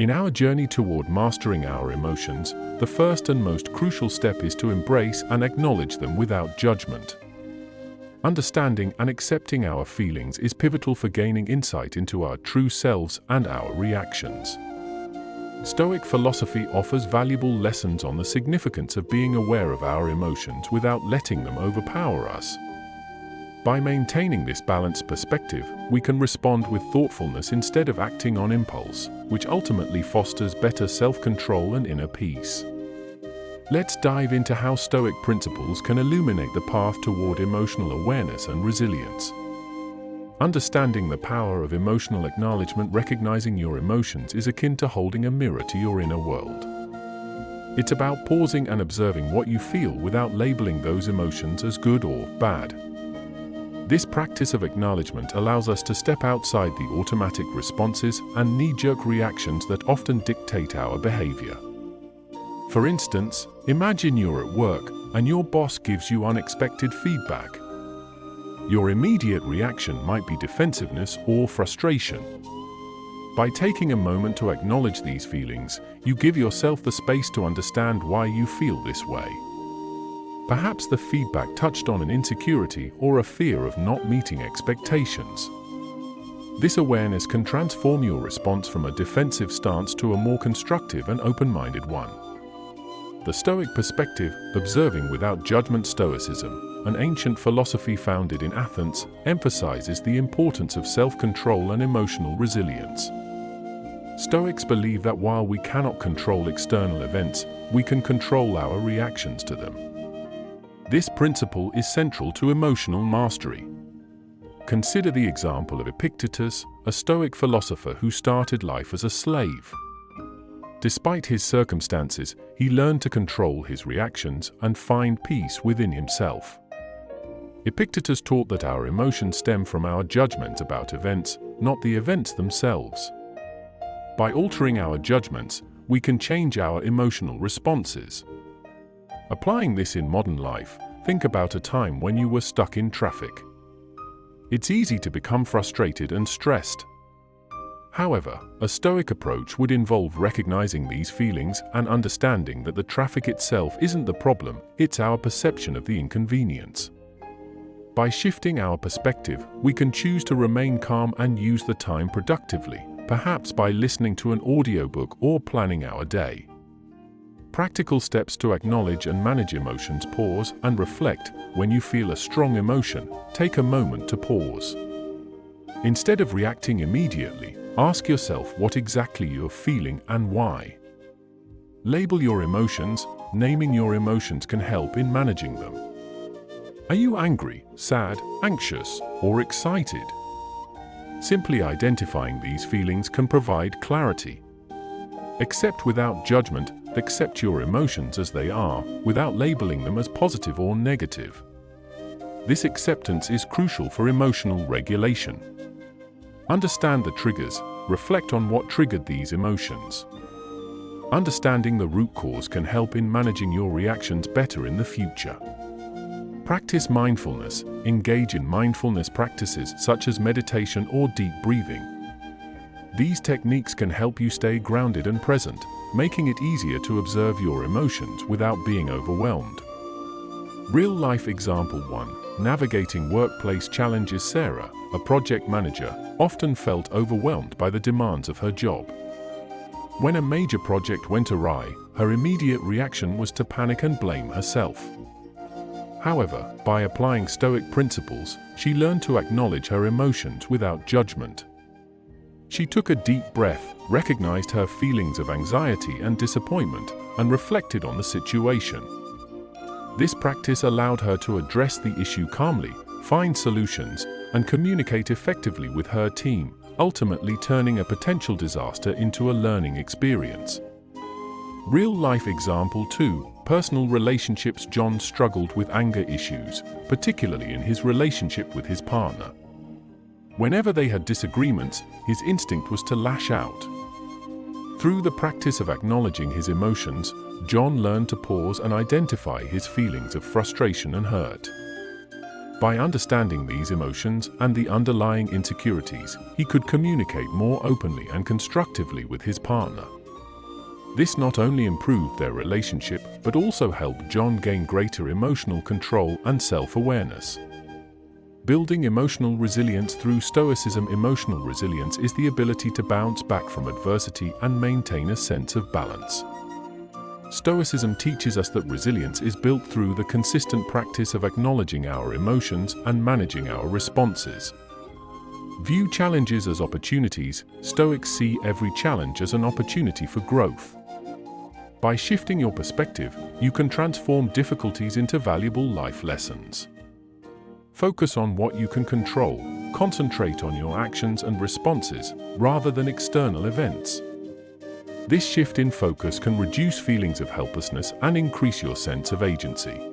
In our journey toward mastering our emotions, the first and most crucial step is to embrace and acknowledge them without judgment. Understanding and accepting our feelings is pivotal for gaining insight into our true selves and our reactions. Stoic philosophy offers valuable lessons on the significance of being aware of our emotions without letting them overpower us. By maintaining this balanced perspective, we can respond with thoughtfulness instead of acting on impulse, which ultimately fosters better self-control and inner peace. Let's dive into how Stoic principles can illuminate the path toward emotional awareness and resilience. Understanding the power of emotional acknowledgement. Recognizing your emotions is akin to holding a mirror to your inner world. It's about pausing and observing what you feel without labeling those emotions as good or bad. This practice of acknowledgement allows us to step outside the automatic responses and knee-jerk reactions that often dictate our behavior. For instance, imagine you're at work and your boss gives you unexpected feedback. Your immediate reaction might be defensiveness or frustration. By taking a moment to acknowledge these feelings, you give yourself the space to understand why you feel this way. Perhaps the feedback touched on an insecurity or a fear of not meeting expectations. This awareness can transform your response from a defensive stance to a more constructive and open-minded one. The Stoic perspective, observing without judgment. Stoicism, an ancient philosophy founded in Athens, emphasizes the importance of self-control and emotional resilience. Stoics believe that while we cannot control external events, we can control our reactions to them. This principle is central to emotional mastery. Consider the example of Epictetus, a Stoic philosopher who started life as a slave. Despite his circumstances, he learned to control his reactions and find peace within himself. Epictetus taught that our emotions stem from our judgment about events, not the events themselves. By altering our judgments, we can change our emotional responses. Applying this in modern life, think about a time when you were stuck in traffic. It's easy to become frustrated and stressed. However, a Stoic approach would involve recognizing these feelings and understanding that the traffic itself isn't the problem, it's our perception of the inconvenience. By shifting our perspective, we can choose to remain calm and use the time productively, perhaps by listening to an audiobook or planning our day. Practical steps to acknowledge and manage emotions. Pause and reflect. When you feel a strong emotion, take a moment to pause. Instead of reacting immediately, ask yourself what exactly you're feeling and why. Label your emotions. Naming your emotions can help in managing them. Are you angry, sad, anxious, or excited? Simply identifying these feelings can provide clarity. Accept without judgment. Accept your emotions as they are, without labeling them as positive or negative. This acceptance is crucial for emotional regulation. Understand the triggers. Reflect on what triggered these emotions. Understanding the root cause can help in managing your reactions better in the future. Practice mindfulness. Engage in mindfulness practices such as meditation or deep breathing. These techniques can help you stay grounded and present, making it easier to observe your emotions without being overwhelmed. Real-life example 1. Navigating workplace challenges. Sarah, a project manager, often felt overwhelmed by the demands of her job. When a major project went awry, her immediate reaction was to panic and blame herself. However, by applying Stoic principles, she learned to acknowledge her emotions without judgment. She took a deep breath, recognized her feelings of anxiety and disappointment, and reflected on the situation. This practice allowed her to address the issue calmly, find solutions, and communicate effectively with her team, ultimately turning a potential disaster into a learning experience. Real-life example 2. Personal relationships. John struggled with anger issues, particularly in his relationship with his partner. Whenever they had disagreements, his instinct was to lash out. Through the practice of acknowledging his emotions, John learned to pause and identify his feelings of frustration and hurt. By understanding these emotions and the underlying insecurities, he could communicate more openly and constructively with his partner. This not only improved their relationship, but also helped John gain greater emotional control and self-awareness. Building emotional resilience through Stoicism. Emotional resilience is the ability to bounce back from adversity and maintain a sense of balance. Stoicism teaches us that resilience is built through the consistent practice of acknowledging our emotions and managing our responses. View challenges as opportunities. Stoics see every challenge as an opportunity for growth. By shifting your perspective, you can transform difficulties into valuable life lessons. Focus on what you can control. Concentrate on your actions and responses, rather than external events. This shift in focus can reduce feelings of helplessness and increase your sense of agency.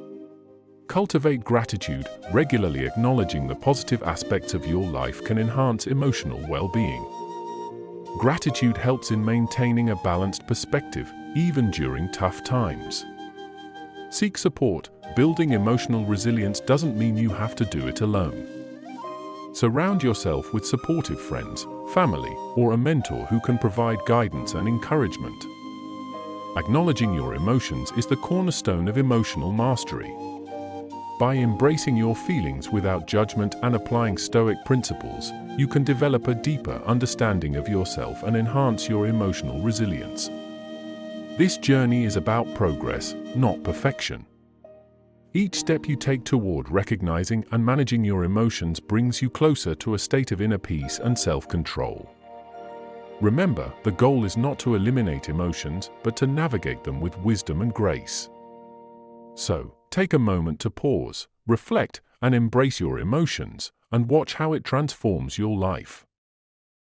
Cultivate gratitude. Regularly acknowledging the positive aspects of your life can enhance emotional well-being. Gratitude helps in maintaining a balanced perspective, even during tough times. Seek support. Building emotional resilience doesn't mean you have to do it alone. Surround yourself with supportive friends, family, or a mentor who can provide guidance and encouragement. Acknowledging your emotions is the cornerstone of emotional mastery. By embracing your feelings without judgment and applying Stoic principles, you can develop a deeper understanding of yourself and enhance your emotional resilience. This journey is about progress, not perfection. Each step you take toward recognizing and managing your emotions brings you closer to a state of inner peace and self-control. Remember, the goal is not to eliminate emotions, but to navigate them with wisdom and grace. So, take a moment to pause, reflect, and embrace your emotions, and watch how it transforms your life.